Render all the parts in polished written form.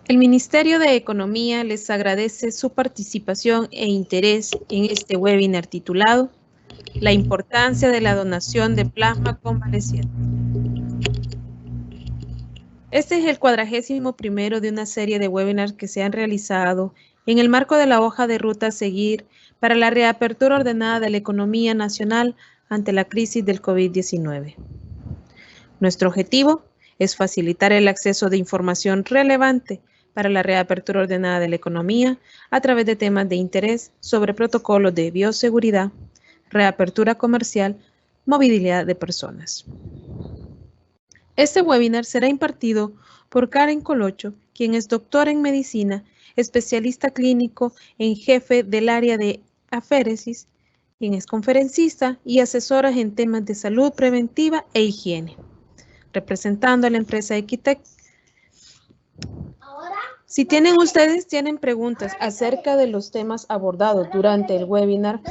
El Ministerio de Economía les agradece su participación e interés en este webinar titulado La importancia de la donación de plasma convaleciente. Este es el 41º de una serie de webinars que se han realizado en el marco de la hoja de ruta a seguir para la reapertura ordenada de la economía nacional ante la crisis del COVID-19. Nuestro objetivo es facilitar el acceso de información relevante para la reapertura ordenada de la economía a través de temas de interés sobre protocolos de bioseguridad, reapertura comercial, movilidad de personas. Este webinar será impartido por Karen Colocho, quien es doctora en medicina, especialista clínico en jefe del área de aféresis, quien es conferencista y asesora en temas de salud preventiva e higiene, representando a la empresa Equitec. Si tienen preguntas acerca de los temas abordados durante el webinar,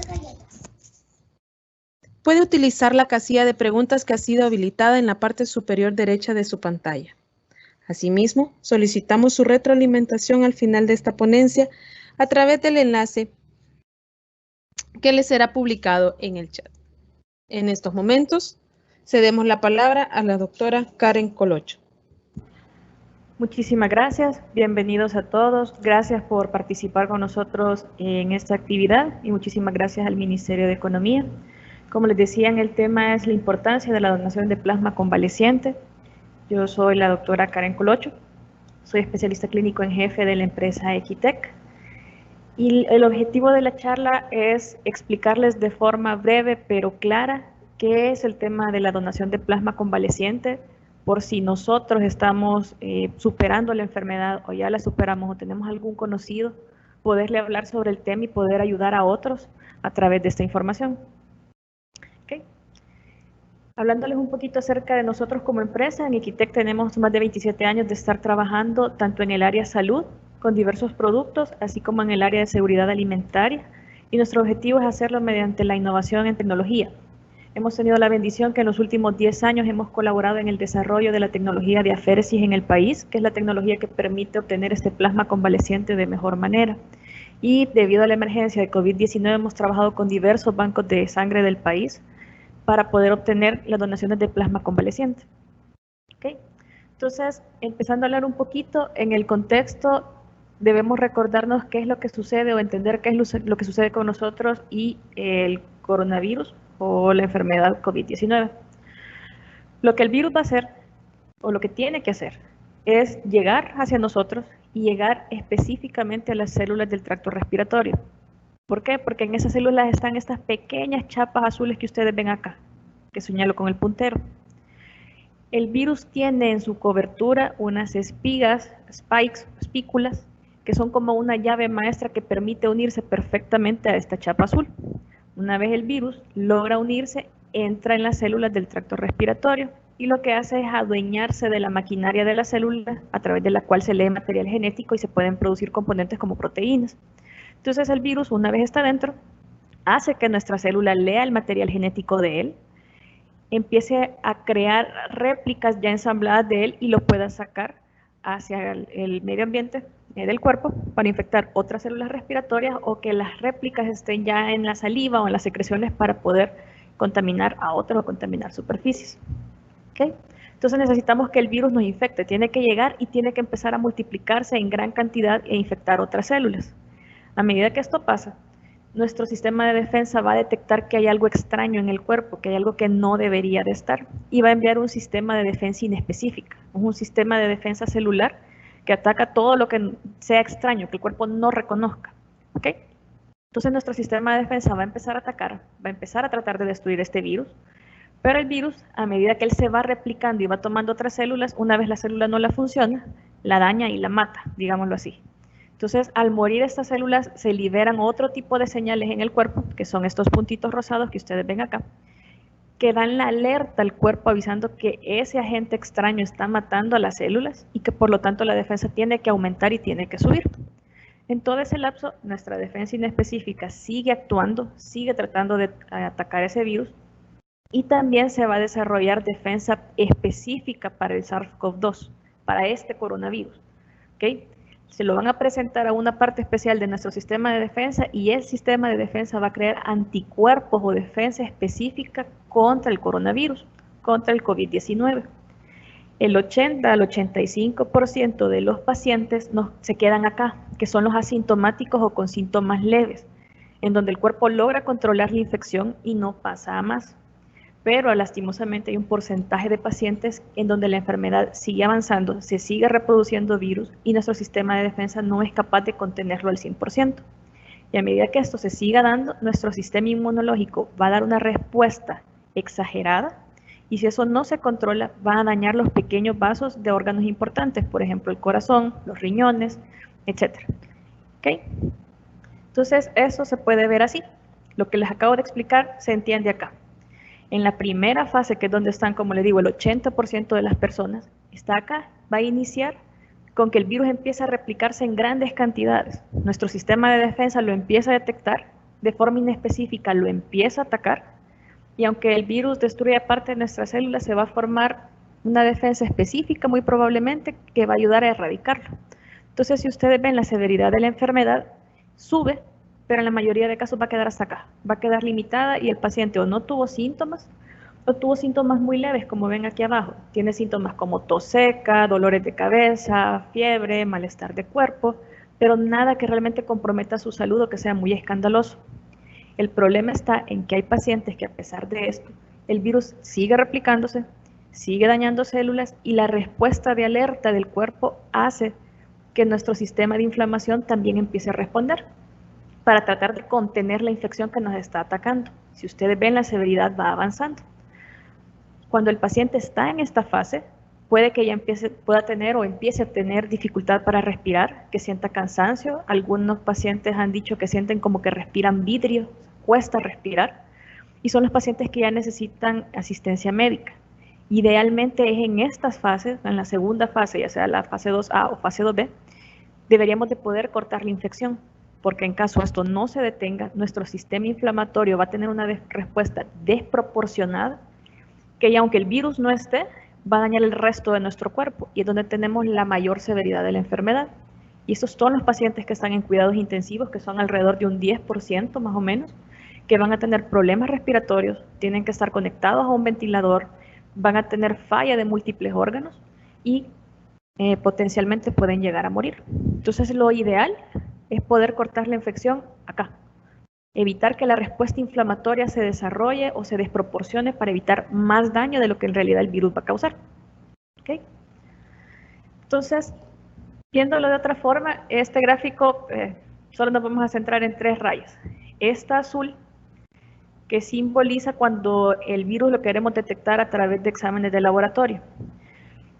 puede utilizar la casilla de preguntas que ha sido habilitada en la parte superior derecha de su pantalla. Asimismo, solicitamos su retroalimentación al final de esta ponencia a través del enlace que les será publicado en el chat. En estos momentos, cedemos la palabra a la doctora Karen Colocho. Muchísimas gracias, bienvenidos a todos, gracias por participar con nosotros en esta actividad y muchísimas gracias al Ministerio de Economía. Como les decía, el tema es la importancia de la donación de plasma convaleciente. Yo soy la doctora Karen Colocho, soy especialista clínico en jefe de la empresa Equitec y el objetivo de la charla es explicarles de forma breve pero clara qué es el tema de la donación de plasma convaleciente, por si nosotros estamos superando la enfermedad o ya la superamos o tenemos algún conocido, poderle hablar sobre el tema y poder ayudar a otros a través de esta información. Okay. Hablándoles un poquito acerca de nosotros como empresa, en Equitec tenemos más de 27 años de estar trabajando tanto en el área salud, con diversos productos, así como en el área de seguridad alimentaria, y nuestro objetivo es hacerlo mediante la innovación en tecnología. Hemos tenido la bendición que en los últimos 10 años hemos colaborado en el desarrollo de la tecnología de aféresis en el país, que es la tecnología que permite obtener este plasma convaleciente de mejor manera. Y debido a la emergencia de COVID-19 hemos trabajado con diversos bancos de sangre del país para poder obtener las donaciones de plasma convaleciente. ¿Okay? Entonces, empezando a hablar un poquito en el contexto, debemos recordarnos qué es lo que sucede o entender qué es lo que sucede con nosotros y el coronavirus o la enfermedad COVID-19. Lo que el virus va a hacer, o lo que tiene que hacer, es llegar hacia nosotros y llegar específicamente a las células del tracto respiratorio. ¿Por qué? Porque en esas células están estas pequeñas chapas azules que ustedes ven acá, que señalo con el puntero. El virus tiene en su cobertura unas espigas, espículas, que son como una llave maestra que permite unirse perfectamente a esta chapa azul. Una vez el virus logra unirse, entra en las células del tracto respiratorio y lo que hace es adueñarse de la maquinaria de la célula a través de la cual se lee material genético y se pueden producir componentes como proteínas. Entonces el virus, una vez está dentro, hace que nuestra célula lea el material genético de él, empiece a crear réplicas ya ensambladas de él y lo pueda sacar hacia el medio ambiente del cuerpo para infectar otras células respiratorias o que las réplicas estén ya en la saliva o en las secreciones para poder contaminar a otros o contaminar superficies. ¿Okay? Entonces necesitamos que el virus nos infecte, tiene que llegar y tiene que empezar a multiplicarse en gran cantidad e infectar otras células. A medida que esto pasa, nuestro sistema de defensa va a detectar que hay algo extraño en el cuerpo, que hay algo que no debería de estar, y va a enviar un sistema de defensa inespecífica, un sistema de defensa celular que ataca todo lo que sea extraño, que el cuerpo no reconozca. ¿Okay? Entonces nuestro sistema de defensa va a empezar a atacar, va a empezar a tratar de destruir este virus, pero el virus, a medida que él se va replicando y va tomando otras células, una vez la célula no la funciona, la daña y la mata, digámoslo así. Entonces, al morir estas células, se liberan otro tipo de señales en el cuerpo, que son estos puntitos rosados que ustedes ven acá, que dan la alerta al cuerpo avisando que ese agente extraño está matando a las células y que por lo tanto la defensa tiene que aumentar y tiene que subir. En todo ese lapso, nuestra defensa inespecífica sigue actuando, sigue tratando de atacar ese virus y también se va a desarrollar defensa específica para el SARS-CoV-2, para este coronavirus. ¿Okay? se lo van a presentar a una parte especial de nuestro sistema de defensa y el sistema de defensa va a crear anticuerpos o defensa específica contra el coronavirus, contra el COVID-19. El 80 al 85% de los pacientes se quedan acá, que son los asintomáticos o con síntomas leves, en donde el cuerpo logra controlar la infección y no pasa a más. Pero lastimosamente hay un porcentaje de pacientes en donde la enfermedad sigue avanzando, se sigue reproduciendo virus y nuestro sistema de defensa no es capaz de contenerlo al 100%. Y a medida que esto se siga dando, nuestro sistema inmunológico va a dar una respuesta exagerada y si eso no se controla, va a dañar los pequeños vasos de órganos importantes, por ejemplo, el corazón, los riñones, etc. ¿Okay? Entonces, eso se puede ver así. Lo que les acabo de explicar se entiende acá. En la primera fase, que es donde están, como les digo, el 80% de las personas, está acá, va a iniciar con que el virus empiece a replicarse en grandes cantidades. Nuestro sistema de defensa lo empieza a detectar, de forma inespecífica lo empieza a atacar, y aunque el virus destruya parte de nuestras células, se va a formar una defensa específica, muy probablemente, que va a ayudar a erradicarlo. Entonces, si ustedes ven la severidad de la enfermedad, sube, pero en la mayoría de casos va a quedar hasta acá, va a quedar limitada y el paciente o no tuvo síntomas, o tuvo síntomas muy leves, como ven aquí abajo. Tiene síntomas como tos seca, dolores de cabeza, fiebre, malestar de cuerpo, pero nada que realmente comprometa su salud o que sea muy escandaloso. El problema está en que hay pacientes que a pesar de esto, el virus sigue replicándose, sigue dañando células y la respuesta de alerta del cuerpo hace que nuestro sistema de inflamación también empiece a responder para tratar de contener la infección que nos está atacando. Si ustedes ven, la severidad va avanzando. Cuando el paciente está en esta fase, puede que ya empiece a tener dificultad para respirar, que sienta cansancio. Algunos pacientes han dicho que sienten como que respiran vidrio, cuesta respirar, y son los pacientes que ya necesitan asistencia médica. Idealmente es en estas fases, en la segunda fase, ya sea la fase 2A o fase 2B, deberíamos de poder cortar la infección, porque en caso esto no se detenga, nuestro sistema inflamatorio va a tener una respuesta desproporcionada, que ya aunque el virus no esté, va a dañar el resto de nuestro cuerpo, y es donde tenemos la mayor severidad de la enfermedad. Y estos son los pacientes que están en cuidados intensivos, que son alrededor de un 10% más o menos, que van a tener problemas respiratorios, tienen que estar conectados a un ventilador, van a tener falla de múltiples órganos y potencialmente pueden llegar a morir. Entonces lo ideal es poder cortar la infección acá, evitar que la respuesta inflamatoria se desarrolle o se desproporcione para evitar más daño de lo que en realidad el virus va a causar. ¿Okay? Entonces, viéndolo de otra forma, este gráfico solo nos vamos a centrar en 3 rayas. Esta azul, que simboliza cuando el virus lo queremos detectar a través de exámenes de laboratorio.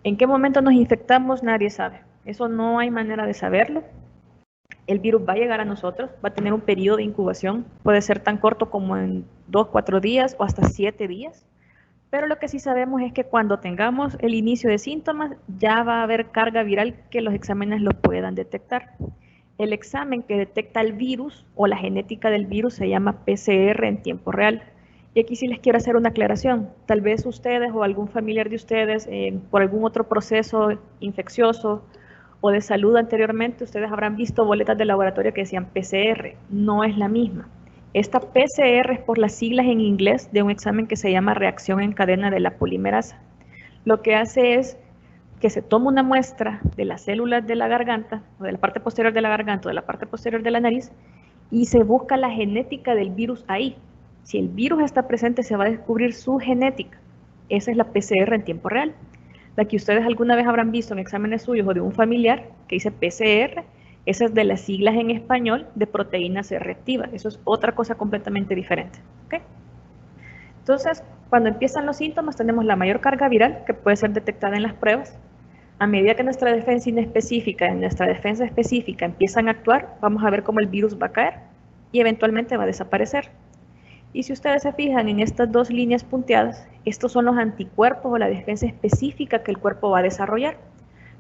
¿En qué momento nos infectamos? Nadie sabe. Eso no hay manera de saberlo. El virus va a llegar a nosotros, va a tener un periodo de incubación, puede ser tan corto como en 2-4 días o hasta 7 días. Pero lo que sí sabemos es que cuando tengamos el inicio de síntomas, ya va a haber carga viral que los exámenes lo puedan detectar. El examen que detecta el virus o la genética del virus se llama PCR en tiempo real. Y aquí sí les quiero hacer una aclaración. Tal vez ustedes o algún familiar de ustedes, por algún otro proceso infeccioso o de salud anteriormente, ustedes habrán visto boletas de laboratorio que decían PCR. No es la misma. Esta PCR es por las siglas en inglés de un examen que se llama reacción en cadena de la polimerasa. Lo que hace es que se toma una muestra de las células de la garganta, o de la parte posterior de la garganta, o de la parte posterior de la nariz, y se busca la genética del virus ahí. Si el virus está presente, se va a descubrir su genética. Esa es la PCR en tiempo real. La que ustedes alguna vez habrán visto en exámenes suyos o de un familiar, que dice PCR, esa es de las siglas en español de proteína C reactiva. Eso es otra cosa completamente diferente. ¿Okay? Entonces, cuando empiezan los síntomas, tenemos la mayor carga viral que puede ser detectada en las pruebas. A medida que nuestra defensa inespecífica y nuestra defensa específica empiezan a actuar, vamos a ver cómo el virus va a caer y eventualmente va a desaparecer. Y si ustedes se fijan en estas 2 líneas punteadas, estos son los anticuerpos o la defensa específica que el cuerpo va a desarrollar.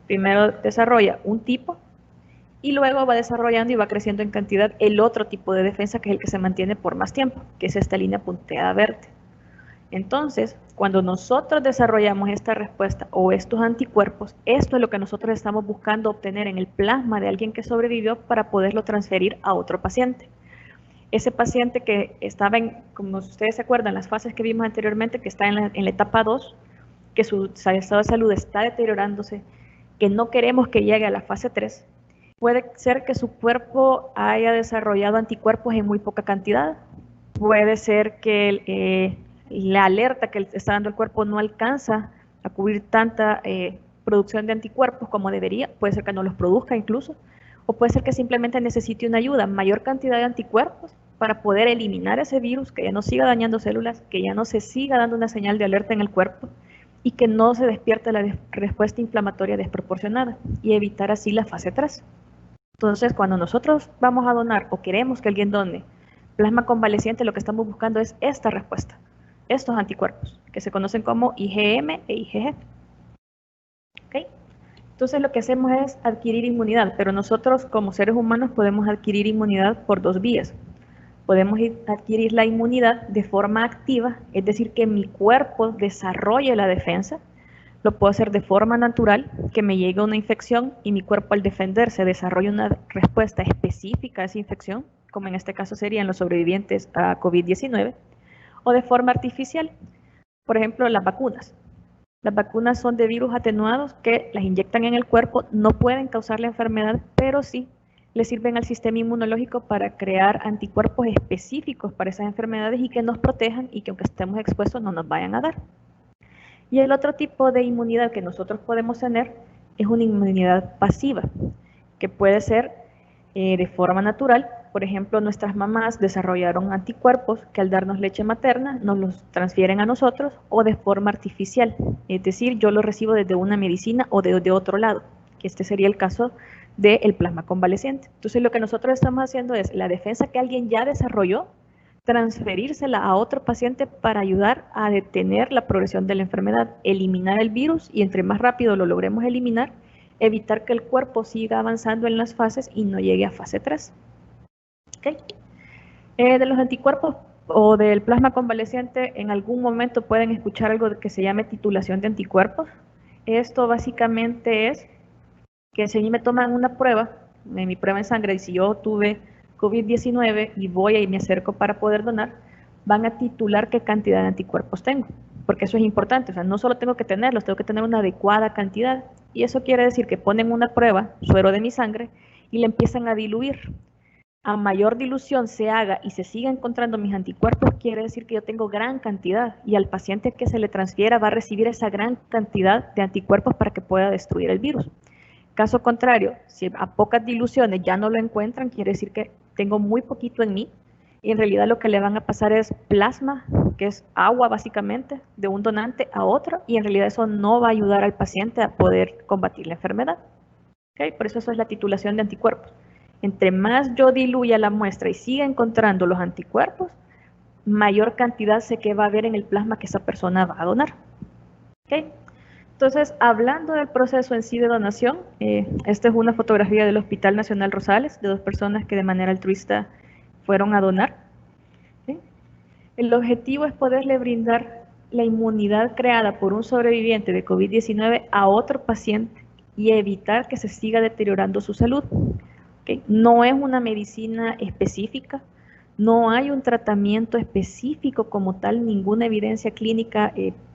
Primero desarrolla un tipo y luego va desarrollando y va creciendo en cantidad el otro tipo de defensa, que es el que se mantiene por más tiempo, que es esta línea punteada verde. Entonces, cuando nosotros desarrollamos esta respuesta o estos anticuerpos, esto es lo que nosotros estamos buscando obtener en el plasma de alguien que sobrevivió para poderlo transferir a otro paciente. Ese paciente que estaba como ustedes se acuerdan, las fases que vimos anteriormente, que está en la etapa 2, que su estado de salud está deteriorándose, que no queremos que llegue a la fase 3, puede ser que su cuerpo haya desarrollado anticuerpos en muy poca cantidad, puede ser que la alerta que está dando el cuerpo no alcanza a cubrir tanta producción de anticuerpos como debería, puede ser que no los produzca incluso, o puede ser que simplemente necesite una ayuda, mayor cantidad de anticuerpos para poder eliminar ese virus, que ya no siga dañando células, que ya no se siga dando una señal de alerta en el cuerpo y que no se despierte la respuesta inflamatoria desproporcionada y evitar así la fase 3. Entonces, cuando nosotros vamos a donar o queremos que alguien done plasma convaleciente, lo que estamos buscando es esta respuesta, estos anticuerpos, que se conocen como IgM e IgG. ¿Okay? Entonces lo que hacemos es adquirir inmunidad, pero nosotros como seres humanos podemos adquirir inmunidad por dos vías. Podemos adquirir la inmunidad de forma activa, es decir, que mi cuerpo desarrolle la defensa. Lo puedo hacer de forma natural, que me llegue una infección y mi cuerpo al defenderse desarrolle una respuesta específica a esa infección, como en este caso serían los sobrevivientes a COVID-19, o de forma artificial, por ejemplo, las vacunas. Las vacunas son de virus atenuados que las inyectan en el cuerpo, no pueden causar la enfermedad, pero sí le sirven al sistema inmunológico para crear anticuerpos específicos para esas enfermedades y que nos protejan y que aunque estemos expuestos no nos vayan a dar. Y el otro tipo de inmunidad que nosotros podemos tener es una inmunidad pasiva, que puede ser de forma natural. Por ejemplo, nuestras mamás desarrollaron anticuerpos que al darnos leche materna nos los transfieren a nosotros, o de forma artificial, es decir, yo lo recibo desde una medicina o de otro lado, que este sería el caso del plasma convaleciente. Entonces lo que nosotros estamos haciendo es la defensa que alguien ya desarrolló, transferírsela a otro paciente para ayudar a detener la progresión de la enfermedad, eliminar el virus, y entre más rápido lo logremos eliminar, evitar que el cuerpo siga avanzando en las fases y no llegue a fase 3. ¿Okay? De los anticuerpos o del plasma convaleciente, en algún momento pueden escuchar algo que se llame titulación de anticuerpos. Esto básicamente es que si a mí me toman una prueba, mi prueba en sangre, y si yo tuve COVID-19 y voy y me acerco para poder donar, van a titular qué cantidad de anticuerpos tengo, porque eso es importante. O sea, no solo tengo que tenerlos, tengo que tener una adecuada cantidad, y eso quiere decir que ponen una prueba, suero de mi sangre, y le empiezan a diluir. A mayor dilución se haga y se siga encontrando mis anticuerpos, quiere decir que yo tengo gran cantidad, y al paciente que se le transfiera va a recibir esa gran cantidad de anticuerpos para que pueda destruir el virus. Caso contrario, si a pocas diluciones ya no lo encuentran, quiere decir que tengo muy poquito en mí, y en realidad lo que le van a pasar es plasma, que es agua básicamente, de un donante a otro, y en realidad eso no va a ayudar al paciente a poder combatir la enfermedad. ¿Okay? Por eso es la titulación de anticuerpos. Entre más yo diluya la muestra y siga encontrando los anticuerpos, mayor cantidad sé que va a haber en el plasma que esa persona va a donar. ¿Okay? Entonces, hablando del proceso en sí de donación, esta es una fotografía del Hospital Nacional Rosales, de dos personas que de manera altruista fueron a donar. ¿Sí? El objetivo es poderle brindar la inmunidad creada por un sobreviviente de COVID-19 a otro paciente y evitar que se siga deteriorando su salud. ¿Okay? No es una medicina específica, no hay un tratamiento específico como tal, ninguna evidencia clínica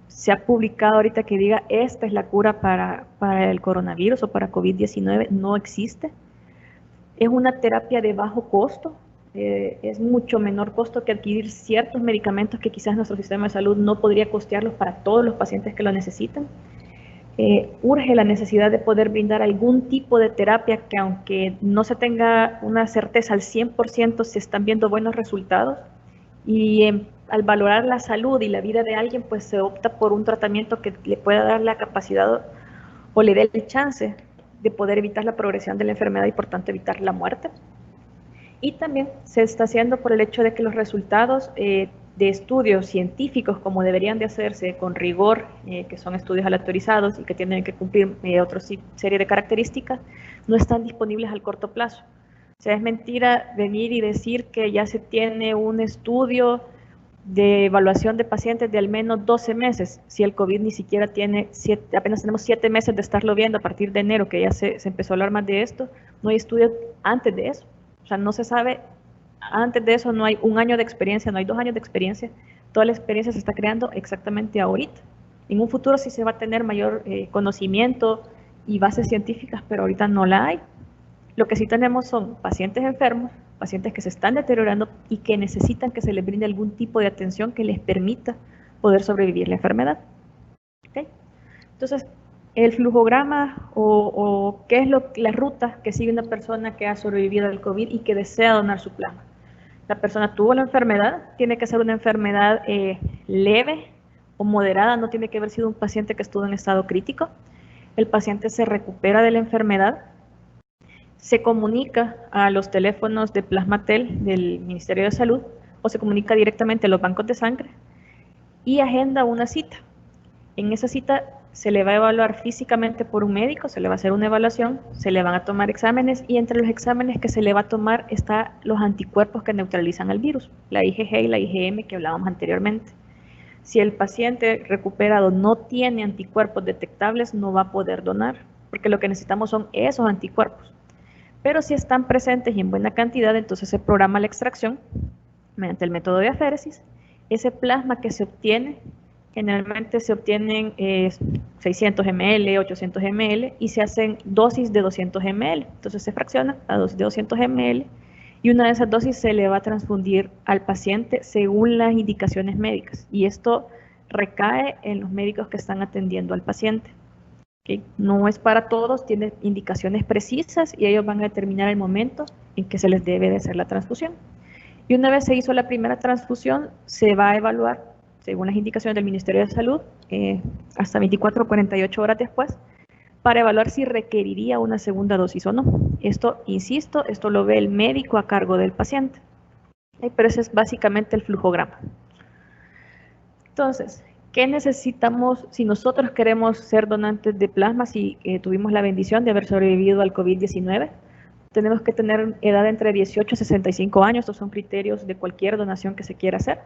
se ha publicado ahorita que diga esta es la cura para el coronavirus o para COVID-19, no existe. Es una terapia de bajo costo, es mucho menor costo que adquirir ciertos medicamentos que quizás nuestro sistema de salud no podría costearlos para todos los pacientes que lo necesitan. Urge la necesidad de poder brindar algún tipo de terapia que, aunque no se tenga una certeza al 100%, se están viendo buenos resultados, y al valorar la salud y la vida de alguien, pues se opta por un tratamiento que le pueda dar la capacidad o le dé el chance de poder evitar la progresión de la enfermedad y por tanto evitar la muerte. Y también se está haciendo por el hecho de que los resultados de estudios científicos, como deberían de hacerse con rigor, que son estudios aleatorizados y que tienen que cumplir otra serie de características, no están disponibles al corto plazo. O sea, es mentira venir y decir que ya se tiene un estudio de evaluación de pacientes de al menos 12 meses, si el COVID ni siquiera tiene, apenas tenemos 7 meses de estarlo viendo a partir de enero, que ya se empezó a hablar más de esto, no hay estudios antes de eso, o sea, no se sabe, antes de eso no hay 1 año de experiencia, no hay 2 años de experiencia, toda la experiencia se está creando exactamente ahorita. En un futuro sí se va a tener mayor conocimiento y bases científicas, pero ahorita no la hay. Lo que sí tenemos son pacientes enfermos, pacientes que se están deteriorando y que necesitan que se les brinde algún tipo de atención que les permita poder sobrevivir la enfermedad. ¿Okay? Entonces, el flujograma o qué es la ruta que sigue una persona que ha sobrevivido al COVID y que desea donar su plasma. La persona tuvo la enfermedad, tiene que ser una enfermedad leve o moderada, no tiene que haber sido un paciente que estuvo en estado crítico. El paciente se recupera de la enfermedad, se comunica a los teléfonos de Plasmatel del Ministerio de Salud o se comunica directamente a los bancos de sangre y agenda una cita. En esa cita se le va a evaluar físicamente por un médico, se le va a hacer una evaluación, se le van a tomar exámenes y entre los exámenes que se le va a tomar están los anticuerpos que neutralizan al virus, la IgG y la IgM que hablábamos anteriormente. Si el paciente recuperado no tiene anticuerpos detectables, no va a poder donar, porque lo que necesitamos son esos anticuerpos. Pero si están presentes y en buena cantidad, entonces se programa la extracción mediante el método de aféresis. Ese plasma que se obtiene, generalmente se obtienen 600 ml, 800 ml y se hacen dosis de 200 ml. Entonces se fracciona a dosis de 200 ml y una de esas dosis se le va a transfundir al paciente según las indicaciones médicas. Y esto recae en los médicos que están atendiendo al paciente. ¿Okay? No es para todos, tiene indicaciones precisas y ellos van a determinar el momento en que se les debe de hacer la transfusión. Y una vez se hizo la primera transfusión, se va a evaluar, según las indicaciones del Ministerio de Salud, hasta 24 o 48 horas después, para evaluar si requeriría una segunda dosis o no. Esto, insisto, esto lo ve el médico a cargo del paciente. Pero ese es básicamente el flujograma. Entonces, ¿qué necesitamos si nosotros queremos ser donantes de plasma, si tuvimos la bendición de haber sobrevivido al COVID-19? Tenemos que tener edad entre 18 y 65 años, estos son criterios de cualquier donación que se quiera hacer.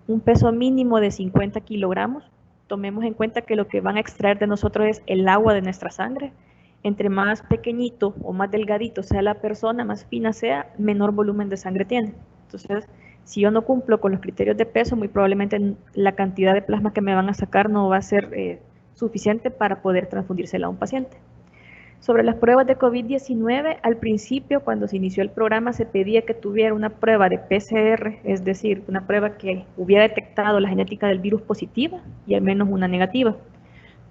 Un peso mínimo de 50 kilogramos. Tomemos en cuenta que lo que van a extraer de nosotros es el agua de nuestra sangre. Entre más pequeñito o más delgadito sea la persona, más fina sea, menor volumen de sangre tiene. Entonces, si yo no cumplo con los criterios de peso, muy probablemente la cantidad de plasma que me van a sacar no va a ser suficiente para poder transfundírsela a un paciente. Sobre las pruebas de COVID-19, al principio, cuando se inició el programa, se pedía que tuviera una prueba de PCR, es decir, una prueba que hubiera detectado la genética del virus positiva y al menos una negativa.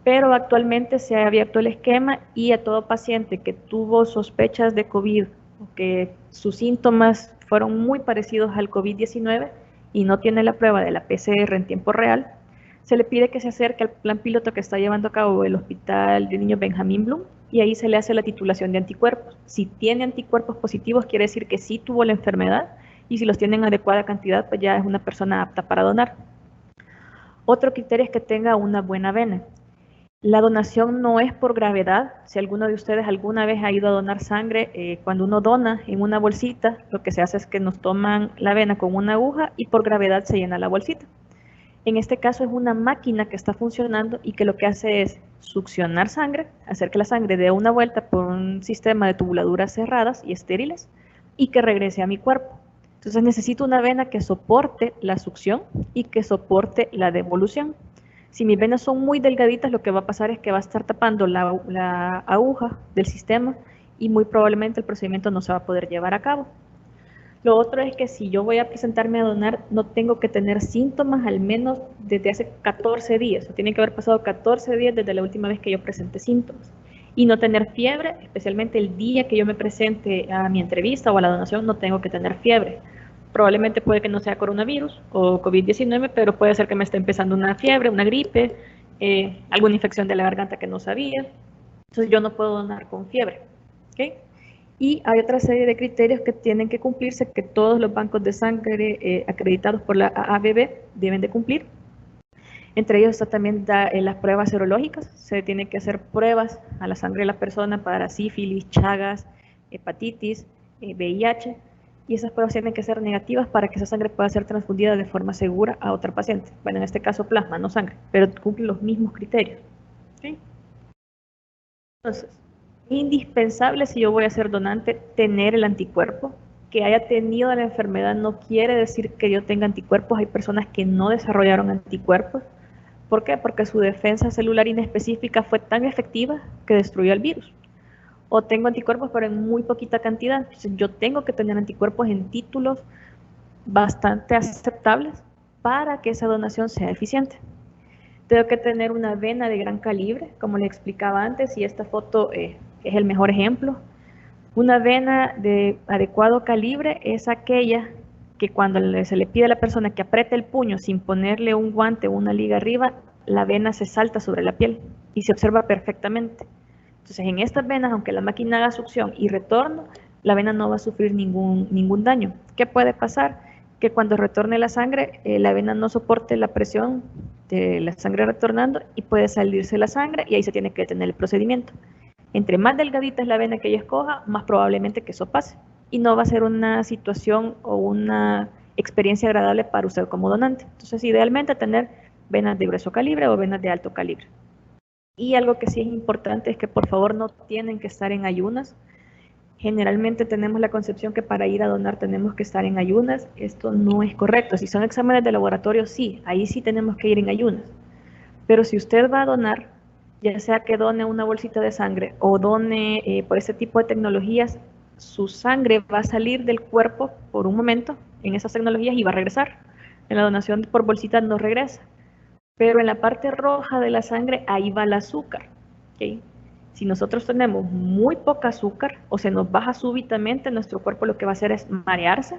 Pero actualmente se ha abierto el esquema y a todo paciente que tuvo sospechas de COVID o que sus síntomas fueron muy parecidos al COVID-19 y no tiene la prueba de la PCR en tiempo real, se le pide que se acerque al plan piloto que está llevando a cabo el Hospital de Niños Benjamín Blum y ahí se le hace la titulación de anticuerpos. Si tiene anticuerpos positivos, quiere decir que sí tuvo la enfermedad y si los tiene en adecuada cantidad, pues ya es una persona apta para donar. Otro criterio es que tenga una buena vena. La donación no es por gravedad. Si alguno de ustedes alguna vez ha ido a donar sangre, cuando uno dona en una bolsita, lo que se hace es que nos toman la vena con una aguja y por gravedad se llena la bolsita. En este caso es una máquina que está funcionando y que lo que hace es succionar sangre, hacer que la sangre dé una vuelta por un sistema de tubuladuras cerradas y estériles y que regrese a mi cuerpo. Entonces necesito una vena que soporte la succión y que soporte la devolución. Si mis venas son muy delgaditas, lo que va a pasar es que va a estar tapando la aguja del sistema y muy probablemente el procedimiento no se va a poder llevar a cabo. Lo otro es que si yo voy a presentarme a donar, no tengo que tener síntomas al menos desde hace 14 días. O tienen que haber pasado 14 días desde la última vez que yo presenté síntomas. Y no tener fiebre, especialmente el día que yo me presente a mi entrevista o a la donación, no tengo que tener fiebre. Probablemente puede que no sea coronavirus o COVID-19, pero puede ser que me esté empezando una fiebre, una gripe, alguna infección de la garganta que no sabía. Entonces yo no puedo donar con fiebre. ¿Okay? Y hay otra serie de criterios que tienen que cumplirse, que todos los bancos de sangre acreditados por la AABB deben de cumplir. Entre ellos está también las pruebas serológicas. Se tienen que hacer pruebas a la sangre de la persona para sífilis, chagas, hepatitis, VIH. y esas pruebas tienen que ser negativas para que esa sangre pueda ser transfundida de forma segura a otra paciente. Bueno, en este caso plasma, no sangre, pero cumple los mismos criterios. ¿Sí? Entonces, es indispensable si yo voy a ser donante tener el anticuerpo. Que haya tenido la enfermedad no quiere decir que yo tenga anticuerpos. Hay personas que no desarrollaron anticuerpos. ¿Por qué? Porque su defensa celular inespecífica fue tan efectiva que destruyó el virus. O tengo anticuerpos pero en muy poquita cantidad. Entonces yo tengo que tener anticuerpos en títulos bastante aceptables para que esa donación sea eficiente. Tengo que tener una vena de gran calibre, como les explicaba antes, y esta foto es el mejor ejemplo. Una vena de adecuado calibre es aquella que cuando se le pide a la persona que apriete el puño sin ponerle un guante o una liga arriba, la vena se salta sobre la piel y se observa perfectamente. Entonces, en estas venas, aunque la máquina haga succión y retorno, la vena no va a sufrir ningún daño. ¿Qué puede pasar? Que cuando retorne la sangre, la vena no soporte la presión de la sangre retornando y puede salirse la sangre y ahí se tiene que detener el procedimiento. Entre más delgadita es la vena que ella escoja, más probablemente que eso pase. Y no va a ser una situación o una experiencia agradable para usted como donante. Entonces, idealmente tener venas de grueso calibre o venas de alto calibre. Y algo que sí es importante es que por favor no tienen que estar en ayunas. Generalmente tenemos la concepción que para ir a donar tenemos que estar en ayunas. Esto no es correcto. Si son exámenes de laboratorio, sí, ahí sí tenemos que ir en ayunas. Pero si usted va a donar, ya sea que done una bolsita de sangre o done por ese tipo de tecnologías, su sangre va a salir del cuerpo por un momento en esas tecnologías y va a regresar. En la donación por bolsita no regresa. Pero en la parte roja de la sangre, ahí va el azúcar. ¿Okay? Si nosotros tenemos muy poca azúcar o se nos baja súbitamente, nuestro cuerpo lo que va a hacer es marearse,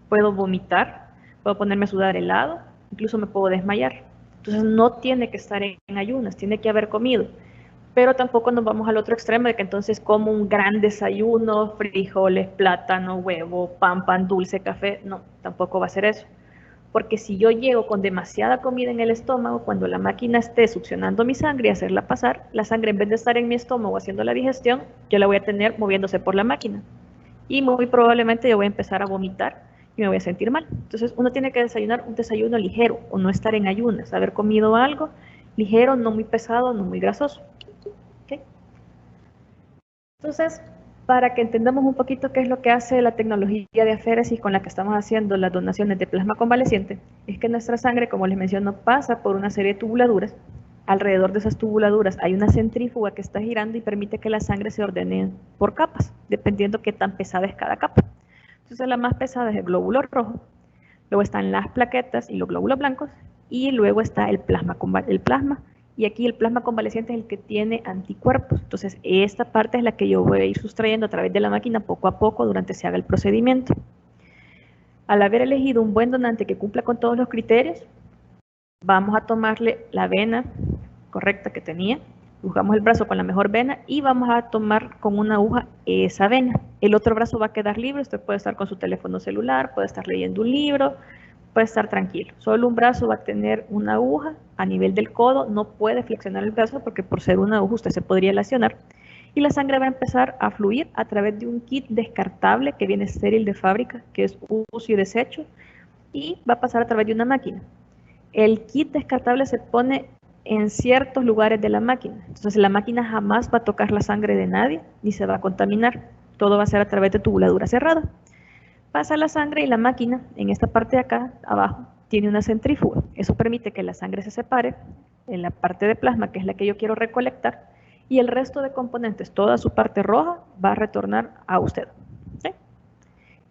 puedo vomitar, puedo ponerme a sudar helado, incluso me puedo desmayar. Entonces no tiene que estar en ayunas, tiene que haber comido. Pero tampoco nos vamos al otro extremo de que entonces como un gran desayuno, frijoles, plátano, huevo, pan dulce, café. No, tampoco va a ser eso. Porque si yo llego con demasiada comida en el estómago, cuando la máquina esté succionando mi sangre y hacerla pasar, la sangre en vez de estar en mi estómago haciendo la digestión, yo la voy a tener moviéndose por la máquina. Y muy probablemente yo voy a empezar a vomitar y me voy a sentir mal. Entonces uno tiene que desayunar un desayuno ligero o no estar en ayunas, haber comido algo ligero, no muy pesado, no muy grasoso. ¿Okay? Entonces, para que entendamos un poquito qué es lo que hace la tecnología de aféresis con la que estamos haciendo las donaciones de plasma convaleciente, es que nuestra sangre, como les menciono, pasa por una serie de tubuladuras. Alrededor de esas tubuladuras hay una centrífuga que está girando y permite que la sangre se ordene por capas, dependiendo qué tan pesada es cada capa. Entonces, la más pesada es el glóbulo rojo, luego están las plaquetas y los glóbulos blancos, y luego está el plasma. Y aquí el plasma convaleciente es el que tiene anticuerpos. Entonces, esta parte es la que yo voy a ir sustrayendo a través de la máquina poco a poco durante se haga el procedimiento. Al haber elegido un buen donante que cumpla con todos los criterios, vamos a tomarle la vena correcta que tenía, buscamos el brazo con la mejor vena y vamos a tomar con una aguja esa vena. El otro brazo va a quedar libre, usted puede estar con su teléfono celular, puede estar leyendo un libro, puede estar tranquilo. Solo un brazo va a tener una aguja a nivel del codo, no puede flexionar el brazo porque por ser una aguja usted se podría lesionar. Y la sangre va a empezar a fluir a través de un kit descartable que viene estéril de fábrica, que es uso y desecho, y va a pasar a través de una máquina. El kit descartable se pone en ciertos lugares de la máquina, entonces la máquina jamás va a tocar la sangre de nadie ni se va a contaminar, todo va a ser a través de tubuladura cerrada. Pasa la sangre y la máquina, en esta parte de acá, abajo, tiene una centrífuga. Eso permite que la sangre se separe en la parte de plasma, que es la que yo quiero recolectar, y el resto de componentes, toda su parte roja, va a retornar a usted. ¿Sí?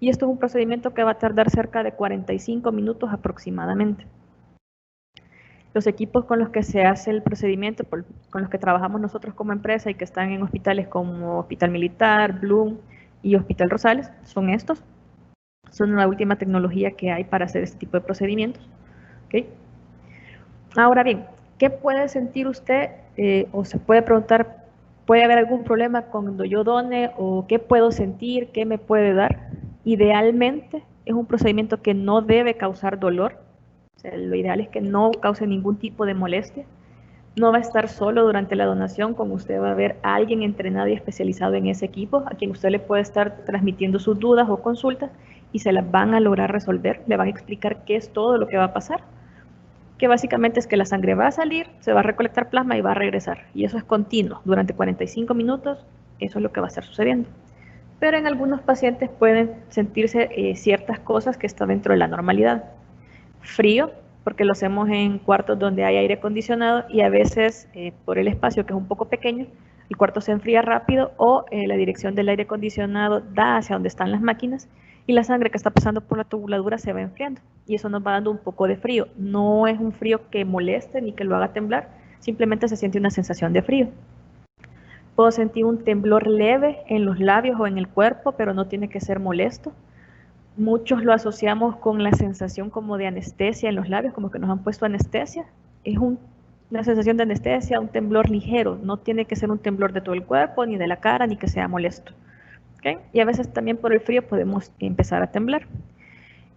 Y esto es un procedimiento que va a tardar cerca de 45 minutos aproximadamente. Los equipos con los que se hace el procedimiento, con los que trabajamos nosotros como empresa y que están en hospitales como Hospital Militar, Bloom y Hospital Rosales, son estos. Son la última tecnología que hay para hacer este tipo de procedimientos. ¿Okay? Ahora bien, ¿qué puede sentir usted? O se puede preguntar, ¿puede haber algún problema cuando yo done? ¿O qué puedo sentir? ¿Qué me puede dar? Idealmente es un procedimiento que no debe causar dolor. O sea, lo ideal es que no cause ningún tipo de molestia. No va a estar solo durante la donación, como usted va a ver a alguien entrenado y especializado en ese equipo, a quien usted le puede estar transmitiendo sus dudas o consultas, y se las van a lograr resolver, le van a explicar qué es todo lo que va a pasar, que básicamente es que la sangre va a salir, se va a recolectar plasma y va a regresar, y eso es continuo, durante 45 minutos, eso es lo que va a estar sucediendo. Pero en algunos pacientes pueden sentirse ciertas cosas que están dentro de la normalidad. Frío, porque lo hacemos en cuartos donde hay aire acondicionado y a veces por el espacio que es un poco pequeño, el cuarto se enfría rápido o la dirección del aire acondicionado da hacia donde están las máquinas y la sangre que está pasando por la tubuladura se va enfriando y eso nos va dando un poco de frío. No es un frío que moleste ni que lo haga temblar, simplemente se siente una sensación de frío. Puedo sentir un temblor leve en los labios o en el cuerpo, pero no tiene que ser molesto. Muchos lo asociamos con la sensación como de anestesia en los labios, como que nos han puesto anestesia. Es una sensación de anestesia, un temblor ligero. No tiene que ser un temblor de todo el cuerpo, ni de la cara, ni que sea molesto. ¿Okay? Y a veces también por el frío podemos empezar a temblar.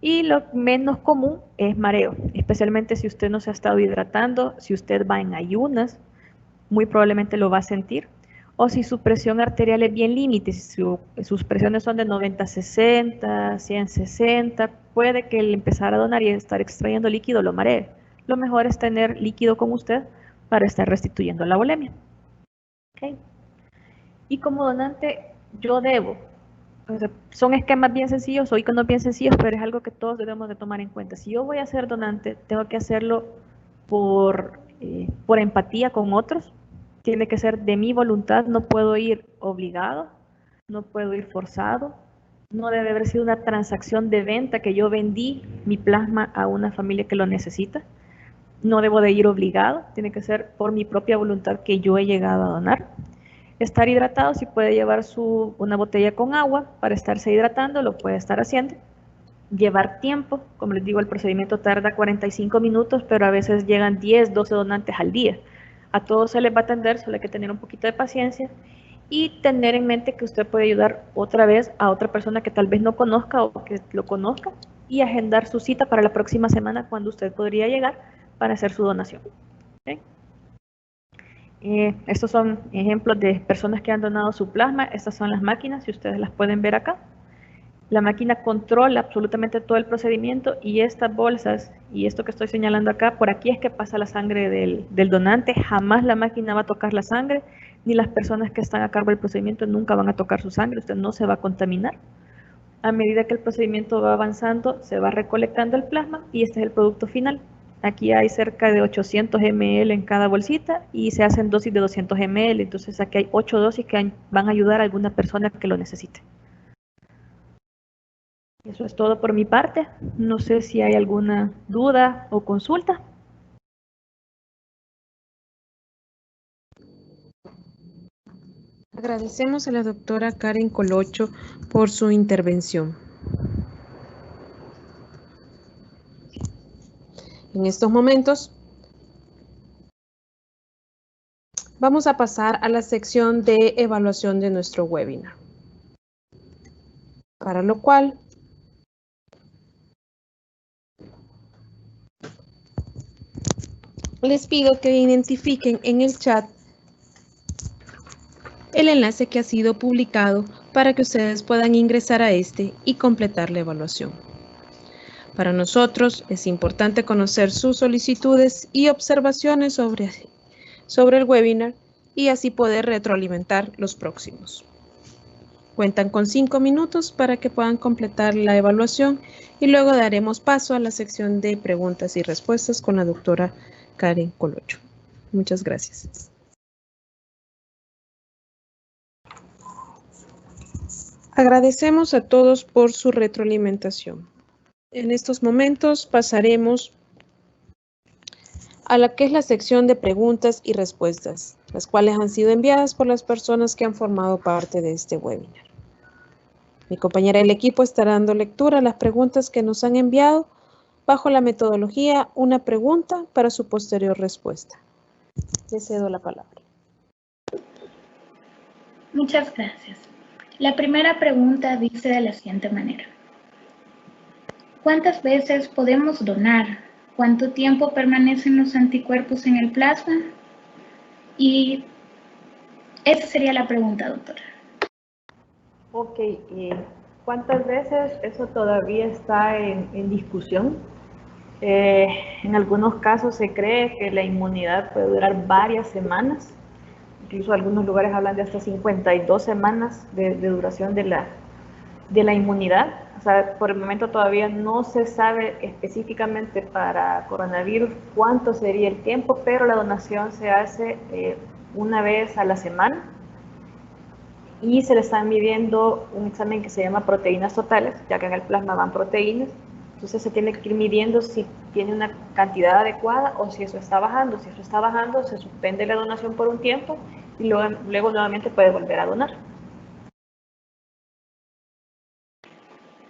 Y lo menos común es mareo, especialmente si usted no se ha estado hidratando, si usted va en ayunas, muy probablemente lo va a sentir. O si su presión arterial es bien límite, si sus presiones son de 90-60, 100-60, puede que el empezar a donar y estar extrayendo líquido lo maree. Lo mejor es tener líquido con usted para estar restituyendo la volemia. ¿Okay? Y como donante, yo debo, o sea, son esquemas bien sencillos o iconos bien sencillos, pero es algo que todos debemos de tomar en cuenta. Si yo voy a ser donante, tengo que hacerlo por empatía con otros. Tiene que ser de mi voluntad, no puedo ir obligado, no puedo ir forzado, no debe haber sido una transacción de venta que yo vendí mi plasma a una familia que lo necesita, no debo de ir obligado, tiene que ser por mi propia voluntad que yo he llegado a donar. Estar hidratado, si puede llevar una botella con agua para estarse hidratando, lo puede estar haciendo. Llevar tiempo, como les digo, el procedimiento tarda 45 minutos, pero a veces llegan 10, 12 donantes al día. A todos se les va a atender, solo hay que tener un poquito de paciencia y tener en mente que usted puede ayudar otra vez a otra persona que tal vez no conozca o que lo conozca y agendar su cita para la próxima semana cuando usted podría llegar para hacer su donación. ¿Okay? Estos son ejemplos de personas que han donado su plasma. Estas son las máquinas, si ustedes las pueden ver acá. La máquina controla absolutamente todo el procedimiento y estas bolsas y esto que estoy señalando acá, por aquí es que pasa la sangre del donante. Jamás la máquina va a tocar la sangre, ni las personas que están a cargo del procedimiento nunca van a tocar su sangre. Usted no se va a contaminar. A medida que el procedimiento va avanzando, se va recolectando el plasma y este es el producto final. Aquí hay cerca de 800 ml en cada bolsita y se hacen dosis de 200 ml. Entonces aquí hay 8 dosis que van a ayudar a alguna persona que lo necesite. Eso es todo por mi parte. No sé si hay alguna duda o consulta. Agradecemos a la doctora Karen Colocho por su intervención. En estos momentos vamos a pasar a la sección de evaluación de nuestro webinar, para lo cual les pido que identifiquen en el chat el enlace que ha sido publicado para que ustedes puedan ingresar a este y completar la evaluación. Para nosotros es importante conocer sus solicitudes y observaciones sobre el webinar y así poder retroalimentar los próximos. Cuentan con 5 minutos para que puedan completar la evaluación y luego daremos paso a la sección de preguntas y respuestas con la doctora Karen Colocho. Muchas gracias. Agradecemos a todos por su retroalimentación. En estos momentos pasaremos a la que es la sección de preguntas y respuestas, las cuales han sido enviadas por las personas que han formado parte de este webinar. Mi compañera del equipo estará dando lectura a las preguntas que nos han enviado bajo la metodología una pregunta para su posterior respuesta. Le cedo la palabra. Muchas gracias. La primera pregunta dice de la siguiente manera. ¿Cuántas veces podemos donar? ¿Cuánto tiempo permanecen los anticuerpos en el plasma? Y esa sería la pregunta, doctora. Ok, ¿Cuántas veces? Eso todavía está en discusión. En algunos casos se cree que la inmunidad puede durar varias semanas, incluso algunos lugares hablan de hasta 52 semanas de duración de la inmunidad. O sea, por el momento todavía no se sabe específicamente para coronavirus cuánto sería el tiempo, pero la donación se hace una vez a la semana y se le están midiendo un examen que se llama proteínas totales, ya que en el plasma van proteínas. Entonces se tiene que ir midiendo si tiene una cantidad adecuada o si eso está bajando. Si eso está bajando, se suspende la donación por un tiempo y luego nuevamente puede volver a donar.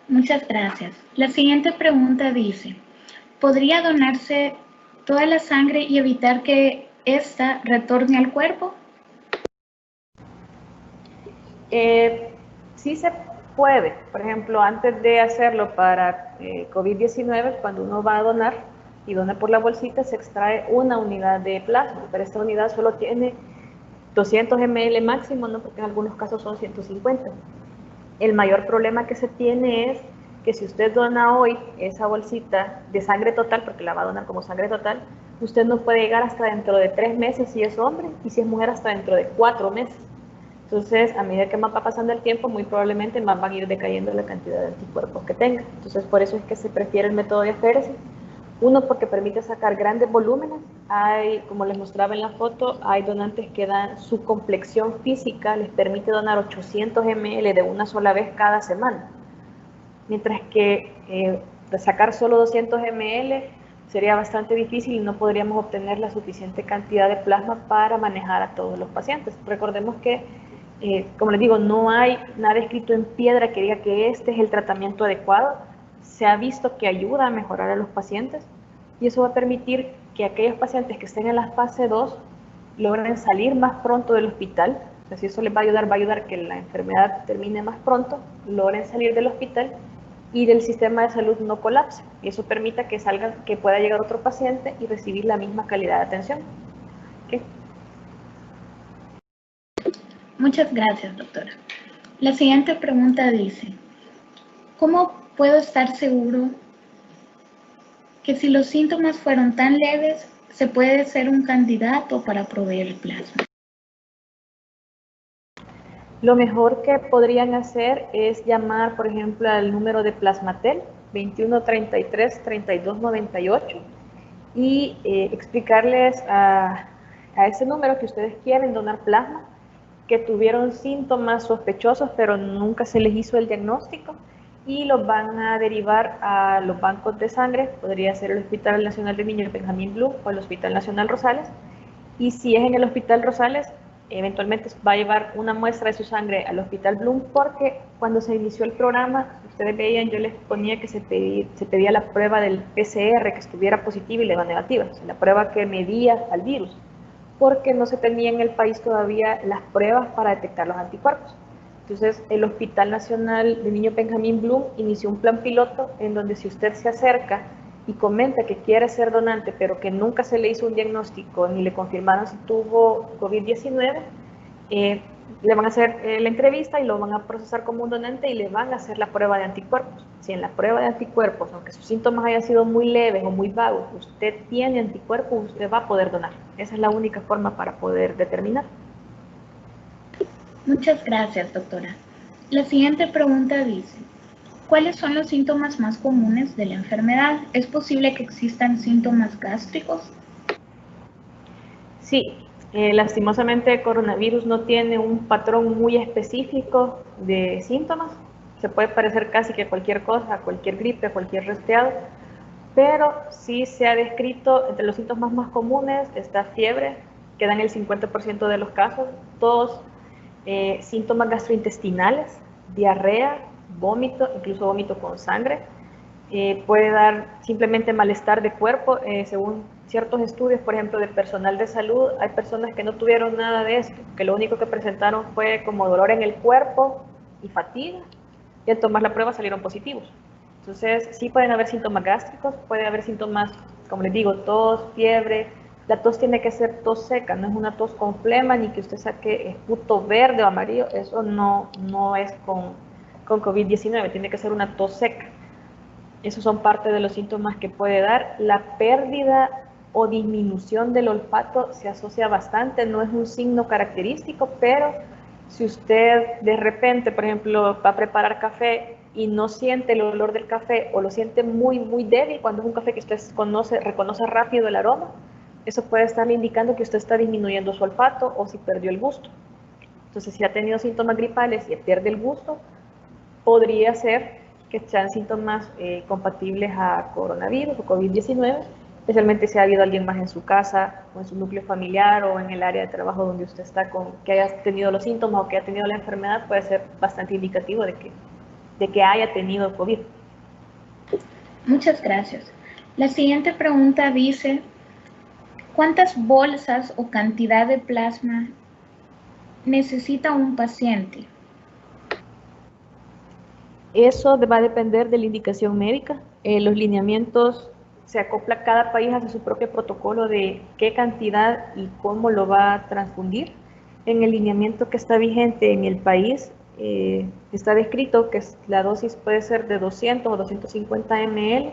Muchas gracias. La siguiente pregunta dice, ¿podría donarse toda la sangre y evitar que ésta retorne al cuerpo? Sí se puede. Por ejemplo, antes de hacerlo para COVID-19, cuando uno va a donar y dona por la bolsita, se extrae una unidad de plasma, pero esta unidad solo tiene 200 ml máximo, ¿no? Porque en algunos casos son 150. El mayor problema que se tiene es que si usted dona hoy esa bolsita de sangre total, porque la va a donar como sangre total, usted no puede llegar hasta dentro de 3 meses si es hombre, y si es mujer hasta dentro de 4 meses. Entonces, a medida que más va pasando el tiempo, muy probablemente más van a ir decayendo la cantidad de anticuerpos que tenga. Entonces, por eso es que se prefiere el método de aféresis. Uno, porque permite sacar grandes volúmenes. Hay, como les mostraba en la foto, hay donantes que dan su complexión física, les permite donar 800 ml de una sola vez cada semana. Mientras que de sacar solo 200 ml sería bastante difícil y no podríamos obtener la suficiente cantidad de plasma para manejar a todos los pacientes. Recordemos que, como les digo, no hay nada escrito en piedra que diga que este es el tratamiento adecuado. Se ha visto que ayuda a mejorar a los pacientes y eso va a permitir que aquellos pacientes que estén en la fase 2 logren salir más pronto del hospital. O sea, si eso les va a ayudar a que la enfermedad termine más pronto, logren salir del hospital y del sistema de salud no colapse. Y eso permita que pueda llegar otro paciente y recibir la misma calidad de atención. ¿Okay? Muchas gracias, doctora. La siguiente pregunta dice, ¿cómo puedo estar seguro que si los síntomas fueron tan leves, se puede ser un candidato para proveer el plasma? Lo mejor que podrían hacer es llamar, por ejemplo, al número de Plasmatel, 2133-3298, y explicarles a ese número que ustedes quieren donar plasma, que tuvieron síntomas sospechosos, pero nunca se les hizo el diagnóstico, y los van a derivar a los bancos de sangre, podría ser el Hospital Nacional de Niños Benjamín Blum o el Hospital Nacional Rosales, y si es en el Hospital Rosales, eventualmente va a llevar una muestra de su sangre al Hospital Blum, porque cuando se inició el programa, ustedes veían, yo les ponía que se pedía la prueba del PCR que estuviera positiva y le va negativa, o sea, la prueba que medía al virus, porque no se tenía en el país todavía las pruebas para detectar los anticuerpos. Entonces, el Hospital Nacional de Niños Benjamín Blum inició un plan piloto en donde si usted se acerca y comenta que quiere ser donante, pero que nunca se le hizo un diagnóstico ni le confirmaron si tuvo COVID-19, le van a hacer la entrevista y lo van a procesar como un donante y le van a hacer la prueba de anticuerpos. Si en la prueba de anticuerpos, aunque sus síntomas hayan sido muy leves o muy vagos, usted tiene anticuerpos, usted va a poder donar. Esa es la única forma para poder determinar. Muchas gracias, doctora. La siguiente pregunta dice, ¿cuáles son los síntomas más comunes de la enfermedad? ¿Es posible que existan síntomas gástricos? Sí, lastimosamente el coronavirus no tiene un patrón muy específico de síntomas. Se puede parecer casi que a cualquier cosa, a cualquier gripe, a cualquier resfriado, pero sí se ha descrito entre los síntomas más comunes está fiebre, que dan el 50% de los casos, tos, síntomas gastrointestinales, diarrea, vómito, incluso vómito con sangre. Puede dar simplemente malestar de cuerpo, según ciertos estudios, por ejemplo, de personal de salud, hay personas que no tuvieron nada de esto, que lo único que presentaron fue como dolor en el cuerpo y fatiga, y al tomar la prueba salieron positivos. Entonces, sí pueden haber síntomas gástricos, puede haber síntomas, como les digo, tos, fiebre. La tos tiene que ser tos seca, no es una tos con flema, ni que usted saque esputo verde o amarillo, eso no es con con COVID-19, tiene que ser una tos seca. Esos son parte de los síntomas que puede dar. La pérdida o disminución del olfato se asocia bastante, no es un signo característico, pero si usted de repente, por ejemplo, va a preparar café y no siente el olor del café o lo siente muy, muy débil, cuando es un café que usted reconoce rápido el aroma, eso puede estarle indicando que usted está disminuyendo su olfato o si perdió el gusto. Entonces, si ha tenido síntomas gripales y pierde el gusto, podría ser que sean síntomas compatibles a coronavirus o COVID-19, especialmente si ha habido alguien más en su casa o en su núcleo familiar o en el área de trabajo donde usted está que haya tenido los síntomas o que haya tenido la enfermedad, puede ser bastante indicativo de que haya tenido COVID. Muchas gracias. La siguiente pregunta dice, ¿cuántas bolsas o cantidad de plasma necesita un paciente? Eso va a depender de la indicación médica. Los lineamientos se acopla cada país hacia su propio protocolo de qué cantidad y cómo lo va a transfundir. En el lineamiento que está vigente en el país está descrito que la dosis puede ser de 200 o 250 ml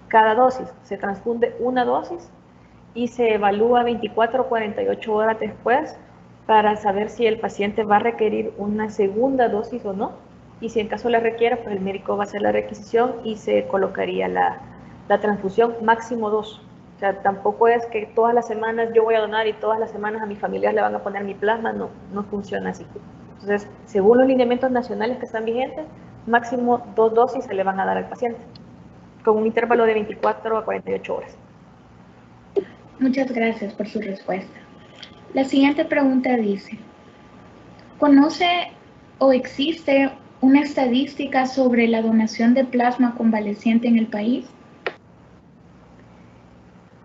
cada dosis. Se transfunde una dosis y se evalúa 24 o 48 horas después para saber si el paciente va a requerir una segunda dosis o no. Y si en caso la requiera, pues el médico va a hacer la requisición y se colocaría la transfusión máximo 2. O sea, tampoco es que todas las semanas yo voy a donar y todas las semanas a mis familiares le van a poner mi plasma, no funciona así. Entonces, según los lineamientos nacionales que están vigentes, máximo 2 dosis se le van a dar al paciente, con un intervalo de 24 a 48 horas. Muchas gracias por su respuesta. La siguiente pregunta dice, ¿conoce o existe una estadística sobre la donación de plasma convaleciente en el país?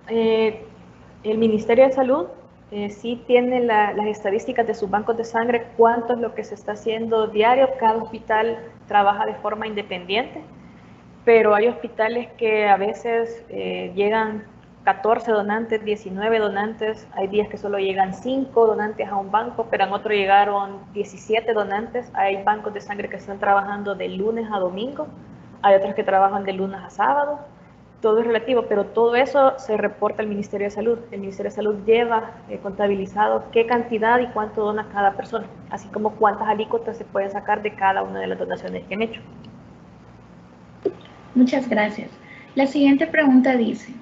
El Ministerio de Salud sí tiene las estadísticas de sus bancos de sangre, cuánto es lo que se está haciendo diario. Cada hospital trabaja de forma independiente, pero hay hospitales que a veces llegan 14 donantes, 19 donantes, hay días que solo llegan 5 donantes a un banco, pero en otro llegaron 17 donantes. Hay bancos de sangre que están trabajando de lunes a domingo, hay otros que trabajan de lunes a sábado. Todo es relativo, pero todo eso se reporta al Ministerio de Salud. El Ministerio de Salud lleva contabilizado qué cantidad y cuánto dona cada persona, así como cuántas alícuotas se pueden sacar de cada una de las donaciones que han hecho. Muchas gracias. La siguiente pregunta dice,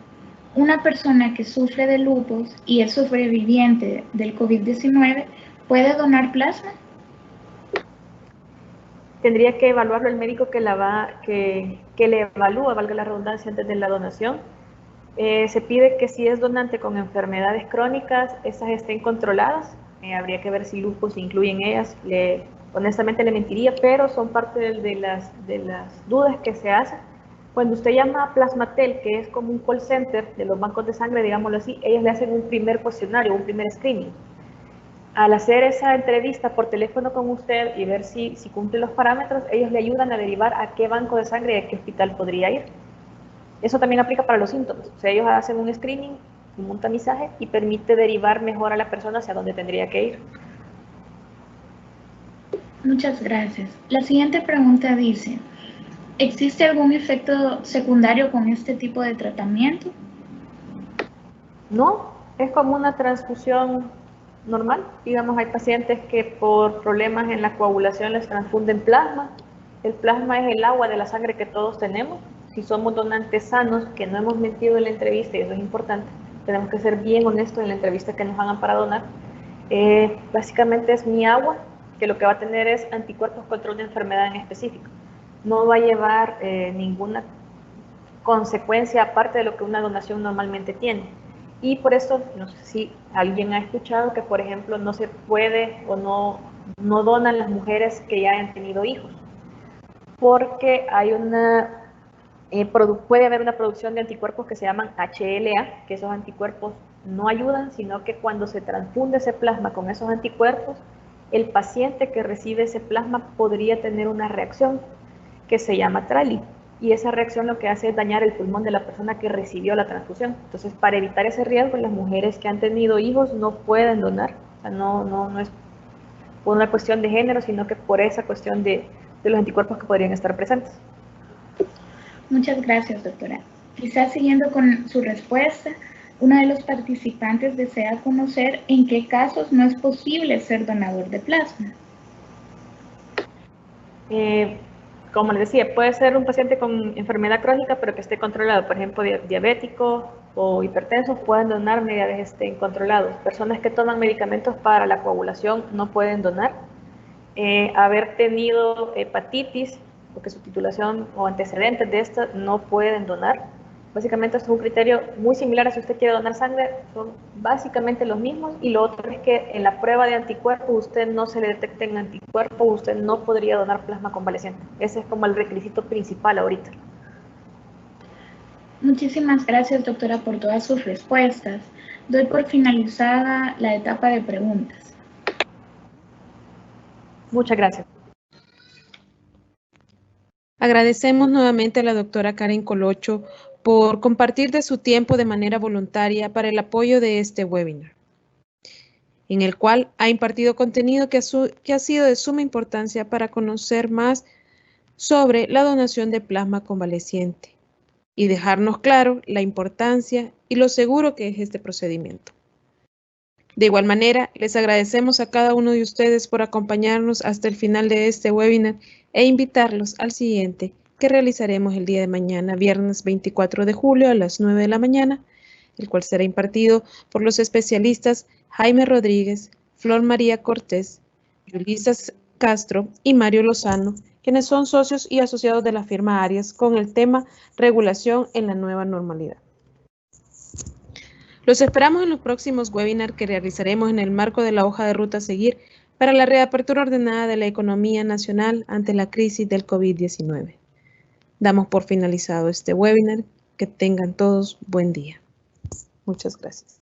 ¿una persona que sufre de lupus y es sobreviviente del COVID-19 puede donar plasma? Tendría que evaluarlo el médico que le evalúa, valga la redundancia, antes de la donación. Se pide que si es donante con enfermedades crónicas, esas estén controladas. Habría que ver si lupus incluye en ellas. Honestamente le mentiría, pero son parte de las dudas que se hacen. Cuando usted llama a Plasmatel, que es como un call center de los bancos de sangre, digámoslo así, ellos le hacen un primer cuestionario, un primer screening. Al hacer esa entrevista por teléfono con usted y ver si cumple los parámetros, ellos le ayudan a derivar a qué banco de sangre y a qué hospital podría ir. Eso también aplica para los síntomas. O sea, ellos hacen un screening, un tamizaje y permite derivar mejor a la persona hacia donde tendría que ir. Muchas gracias. La siguiente pregunta dice, ¿existe algún efecto secundario con este tipo de tratamiento? No, es como una transfusión normal. Digamos, hay pacientes que por problemas en la coagulación les transfunden plasma. El plasma es el agua de la sangre que todos tenemos. Si somos donantes sanos, que no hemos mentido en la entrevista, y eso es importante, tenemos que ser bien honestos en la entrevista que nos hagan para donar. Básicamente es mi agua, que lo que va a tener es anticuerpos contra una enfermedad en específico. No va a llevar ninguna consecuencia aparte de lo que una donación normalmente tiene. Y por eso, no sé si alguien ha escuchado que, por ejemplo, no se puede o no donan las mujeres que ya hayan tenido hijos, porque hay puede haber una producción de anticuerpos que se llaman HLA, que esos anticuerpos no ayudan, sino que cuando se transfunde ese plasma con esos anticuerpos, el paciente que recibe ese plasma podría tener una reacción que se llama TRALI. Y esa reacción lo que hace es dañar el pulmón de la persona que recibió la transfusión. Entonces, para evitar ese riesgo, las mujeres que han tenido hijos no pueden donar. O sea, no es por una cuestión de género, sino que por esa cuestión de de los anticuerpos que podrían estar presentes. Muchas gracias, doctora. Quizás siguiendo con su respuesta, uno de los participantes desea conocer en qué casos no es posible ser donador de plasma. Como les decía, puede ser un paciente con enfermedad crónica, pero que esté controlado. Por ejemplo, diabéticos o hipertensos pueden donar media vez estén controlados. Personas que toman medicamentos para la coagulación no pueden donar. Haber tenido hepatitis, porque su titulación o antecedentes de esta no pueden donar. Básicamente esto es un criterio muy similar a si usted quiere donar sangre, son básicamente los mismos, y lo otro es que en la prueba de anticuerpos usted no se le detecten anticuerpos, usted no podría donar plasma convaleciente. Ese es como el requisito principal ahorita. Muchísimas gracias, doctora, por todas sus respuestas. Doy por finalizada la etapa de preguntas. Muchas gracias. Agradecemos nuevamente a la doctora Karen Colocho por compartir de su tiempo de manera voluntaria para el apoyo de este webinar, en el cual ha impartido contenido que ha sido de suma importancia para conocer más sobre la donación de plasma convaleciente y dejarnos claro la importancia y lo seguro que es este procedimiento. De igual manera, les agradecemos a cada uno de ustedes por acompañarnos hasta el final de este webinar e invitarlos al siguiente, que realizaremos el día de mañana, viernes 24 de julio a las 9 de la mañana, el cual será impartido por los especialistas Jaime Rodríguez, Flor María Cortés, Yulisa Castro y Mario Lozano, quienes son socios y asociados de la firma Arias, con el tema Regulación en la nueva normalidad. Los esperamos en los próximos webinars que realizaremos en el marco de la hoja de ruta a seguir para la reapertura ordenada de la economía nacional ante la crisis del COVID-19. Damos por finalizado este webinar. Que tengan todos buen día. Muchas gracias.